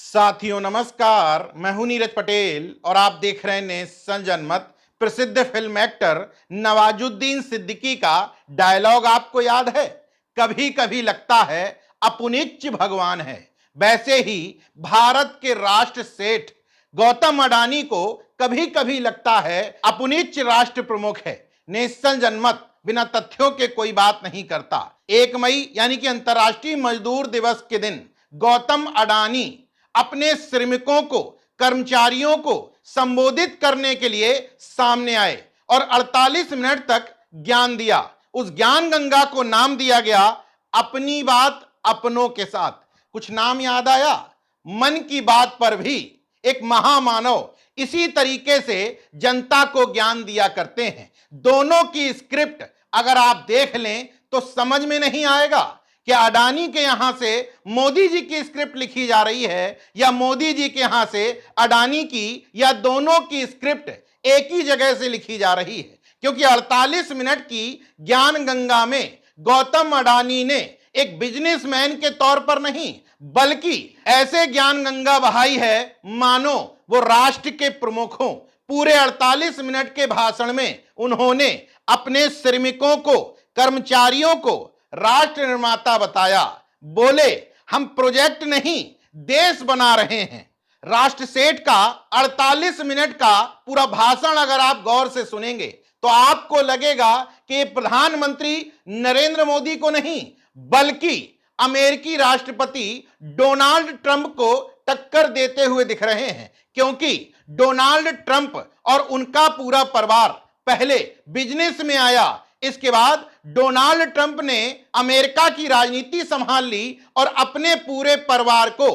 साथियों नमस्कार, मैं हूं नीरज पटेल और आप देख रहे हैं नेशन जनमत। प्रसिद्ध फिल्म एक्टर नवाजुद्दीन सिद्दीकी का डायलॉग आपको याद है? कभी कभी लगता है अपुनिच्च भगवान है। वैसे ही भारत के राष्ट्र सेठ गौतम अडानी को कभी कभी लगता है अपुनिच्च राष्ट्र प्रमुख है। नेशन जनमत बिना तथ्यों के कोई बात नहीं करता। 1 मई यानी कि अंतर्राष्ट्रीय मजदूर दिवस के दिन गौतम अडानी अपने श्रमिकों को, कर्मचारियों को संबोधित करने के लिए सामने आए और 48 मिनट तक ज्ञान दिया। उस ज्ञान गंगा को नाम दिया गया अपनी बात अपनों के साथ। कुछ नाम याद आया? मन की बात पर भी एक महामानव इसी तरीके से जनता को ज्ञान दिया करते हैं। दोनों की स्क्रिप्ट अगर आप देख लें तो समझ में नहीं आएगा कि अडानी के यहां से मोदी जी की स्क्रिप्ट लिखी जा रही है या मोदी जी के यहां से अडानी की, या दोनों की स्क्रिप्ट एक ही जगह से लिखी जा रही है। क्योंकि 48 मिनट की ज्ञान गंगा में गौतम अडानी ने एक बिजनेसमैन के तौर पर नहीं, बल्कि ऐसे ज्ञान गंगा बहाई है मानो वो राष्ट्र के प्रमुख हों। पूरे 48 मिनट के भाषण में उन्होंने अपने श्रमिकों को, कर्मचारियों को राष्ट्र निर्माता बताया। बोले हम प्रोजेक्ट नहीं देश बना रहे हैं। राष्ट्र सेठ का 48 मिनट का पूरा भाषण अगर आप गौर से सुनेंगे तो आपको लगेगा कि प्रधानमंत्री नरेंद्र मोदी को नहीं, बल्कि अमेरिकी राष्ट्रपति डोनाल्ड ट्रंप को टक्कर देते हुए दिख रहे हैं। क्योंकि डोनाल्ड ट्रंप और उनका पूरा परिवार पहले बिजनेस में आया, इसके बाद डोनाल्ड ट्रंप ने अमेरिका की राजनीति संभाल ली और अपने पूरे परिवार को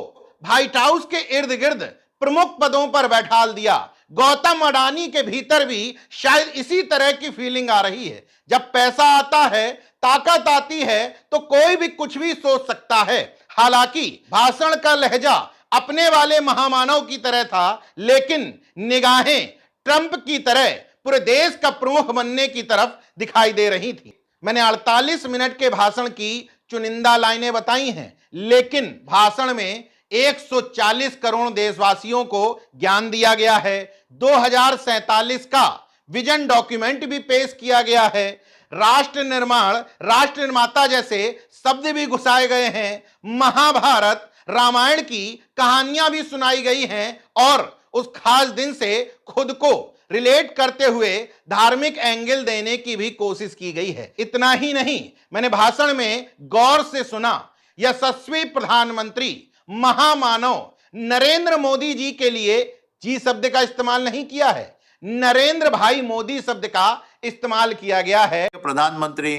व्हाइट हाउस के इर्द गिर्द प्रमुख पदों पर बैठाल दिया। गौतम अडानी के भीतर भी शायद इसी तरह की फीलिंग आ रही है। जब पैसा आता है, ताकत आती है, तो कोई भी कुछ भी सोच सकता है। हालांकि भाषण का लहजा अपने वाले महामानव की तरह था, लेकिन निगाहें ट्रंप की तरह पूरे देश का प्रमुख बनने की तरफ दिखाई दे रही थी। मैंने 48 मिनट के भाषण की चुनिंदा लाइनें बताई हैं, लेकिन भाषण में 140 करोड़ देशवासियों को ज्ञान दिया गया है। 2047 का विजन डॉक्यूमेंट भी पेश किया गया है। राष्ट्र निर्माण, राष्ट्र निर्माता जैसे शब्द भी घुसाए गए हैं। महाभारत, रामायण की कहानियां भी सुनाई गई हैं और उस खास दिन से खुद को रिलेट करते हुए धार्मिक एंगल देने की भी कोशिश की गई है। इतना ही नहीं, मैंने भाषण में गौर से सुना, यशस्वी प्रधानमंत्री महामानव नरेंद्र मोदी जी के लिए जी शब्द का इस्तेमाल नहीं किया है, नरेंद्र भाई मोदी शब्द का इस्तेमाल किया गया है। प्रधानमंत्री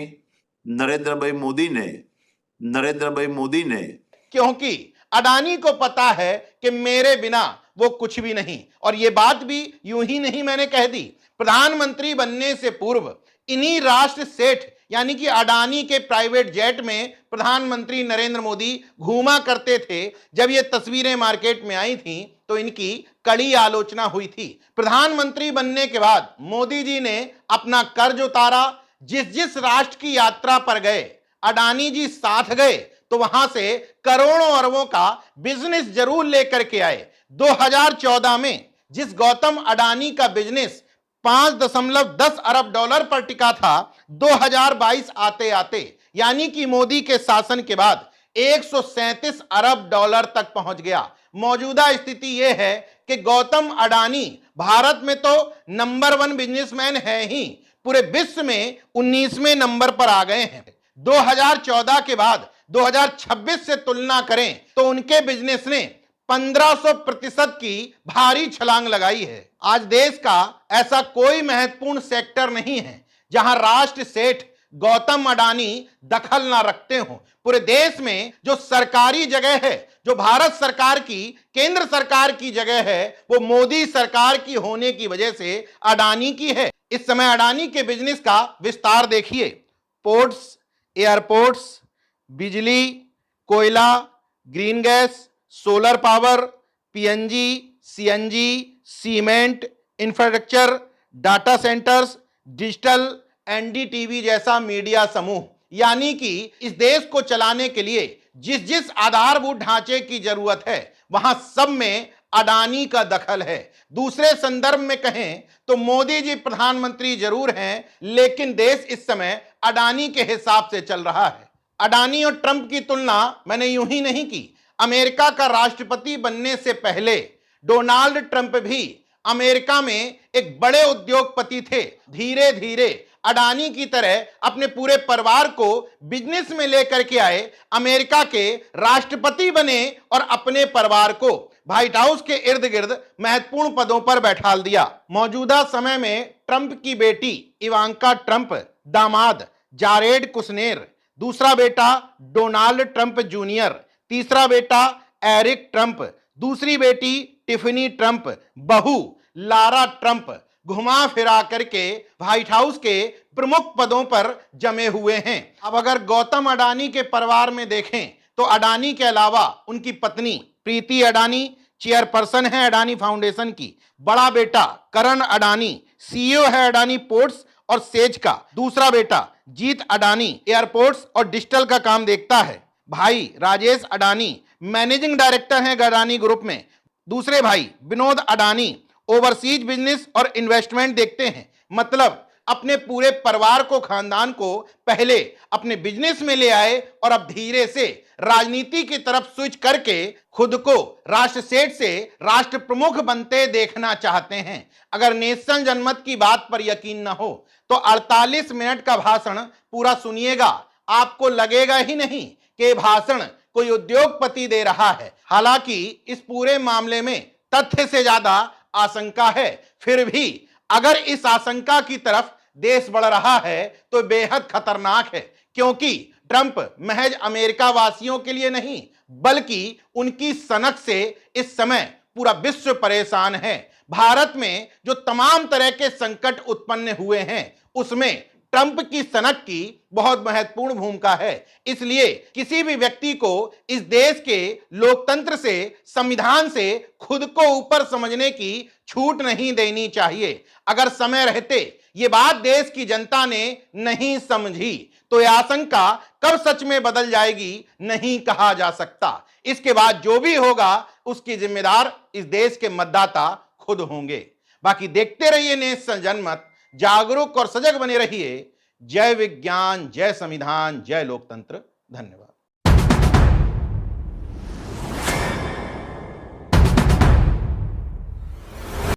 नरेंद्र भाई मोदी ने क्योंकि अडानी को पता है कि मेरे बिना वो कुछ भी नहीं। और ये बात भी यूं ही नहीं मैंने कह दी। प्रधानमंत्री बनने से पूर्व इन्हीं राष्ट्र सेठ यानी कि अडानी के प्राइवेट जेट में प्रधानमंत्री नरेंद्र मोदी घूमा करते थे। जब ये तस्वीरें मार्केट में आई थी तो इनकी कड़ी आलोचना हुई थी। प्रधानमंत्री बनने के बाद मोदी जी ने अपना कर्ज उतारा। जिस जिस राष्ट्र की यात्रा पर गए अडानी जी साथ गए, तो वहां से करोड़ों अरबों का बिजनेस जरूर लेकर के आए। 2014 में जिस गौतम अडानी का बिजनेस 5.10 अरब डॉलर पर टिका था, 2022 आते आते यानी कि मोदी के शासन के बाद 137 अरब डॉलर तक पहुंच गया। मौजूदा स्थिति यह है कि गौतम अडानी भारत में तो नंबर 1 बिजनेसमैन है ही, पूरे विश्व में 19वें नंबर पर आ गए हैं। 2014 के बाद 2026 से तुलना करें तो उनके बिजनेस ने 1500% की भारी छलांग लगाई है। आज देश का ऐसा कोई महत्वपूर्ण सेक्टर नहीं है जहां राष्ट्र सेठ गौतम अडानी दखल ना रखते हो। पूरे देश में जो सरकारी जगह है, जो भारत सरकार की, केंद्र सरकार की जगह है, वो मोदी सरकार की होने की वजह से अडानी की है। इस समय अडानी के बिजनेस का विस्तार देखिए। पोर्ट्स, एयरपोर्ट्स, बिजली, कोयला, green gas, solar power, PNG, CNG, cement, infrastructure, data centres, digital, NDTV जैसा मीडिया समूह। यानी कि इस देश को चलाने के लिए जिस जिस आधारभूत ढांचे की जरूरत है वहां सब में अडानी का दखल है। दूसरे संदर्भ में कहें तो मोदी जी प्रधानमंत्री जरूर हैं, लेकिन देश इस समय अडानी के हिसाब से चल रहा है। अडानी और ट्रंप की तुलना मैंने यूं ही नहीं की। अमेरिका का राष्ट्रपति बनने से पहले डोनाल्ड ट्रंप भी अमेरिका में एक बड़े उद्योगपति थे। धीरे धीरे अडानी की तरह अपने पूरे परिवार को बिजनेस में लेकर के आए, अमेरिका के राष्ट्रपति बने और अपने परिवार को व्हाइट हाउस के इर्द गिर्द महत्वपूर्ण पदों पर बैठाल दिया। मौजूदा समय में ट्रंप की बेटी इवांका ट्रंप, दामाद जारेड कुशनेर, दूसरा बेटा डोनाल्ड ट्रंप जूनियर, तीसरा बेटा एरिक ट्रंप, दूसरी बेटी टिफनी ट्रंप, बहू लारा ट्रंप घुमा फिरा करके व्हाइट हाउस के प्रमुख पदों पर जमे हुए हैं। अब अगर गौतम अडानी के परिवार में देखें तो अडानी के अलावा उनकी पत्नी प्रीति अडानी चेयरपर्सन है अडानी फाउंडेशन की, बड़ा बेटा करण अडानी सीईओ है अडानी पोर्ट्स और सेज का, दूसरा बेटा जीत अडानी एयरपोर्ट्स और डिजिटल का काम देखता है, भाई राजेश अडानी मैनेजिंग डायरेक्टर हैं अडानी ग्रुप में, दूसरे भाई विनोद अडानी ओवरसीज बिजनेस और इन्वेस्टमेंट देखते हैं। मतलब अपने पूरे परिवार को, खानदान को पहले अपने बिजनेस में ले आए और अब धीरे से राजनीति की तरफ स्विच करके खुद को राष्ट्र सेठ से राष्ट्र प्रमुख बनते देखना चाहते हैं। अगर नेल्सन जनमत की बात पर यकीन न हो तो 48 मिनट का भाषण पूरा सुनिएगा, आपको लगेगा ही नहीं कि भाषण कोई उद्योगपति दे रहा है। हालांकि इस पूरे मामले में तथ्य से ज्यादा आशंका है, फिर भी अगर इस आशंका की तरफ देश बढ़ रहा है तो बेहद खतरनाक है, क्योंकि ट्रंप महज अमेरिका वासियों के लिए नहीं बल्कि उनकी सनक से इस समय पूरा विश्व परेशान है। भारत में जो तमाम तरह के संकट उत्पन्न हुए हैं उसमें ट्रंप की सनक की बहुत महत्वपूर्ण भूमिका है। इसलिए किसी भी व्यक्ति को इस देश के लोकतंत्र से, संविधान से खुद को ऊपर समझने की छूट नहीं देनी चाहिए। अगर समय रहते ये बात देश की जनता ने नहीं समझी तो यह आशंका कब सच में बदल जाएगी नहीं कहा जा सकता। इसके बाद जो भी होगा उसकी जिम्मेदार इस देश के मतदाता खुद होंगे। बाकी देखते रहिए नेल्सन जनमत, जागरूक और सजग बने रहिए। जय विज्ञान, जय संविधान, जय लोकतंत्र। धन्यवाद।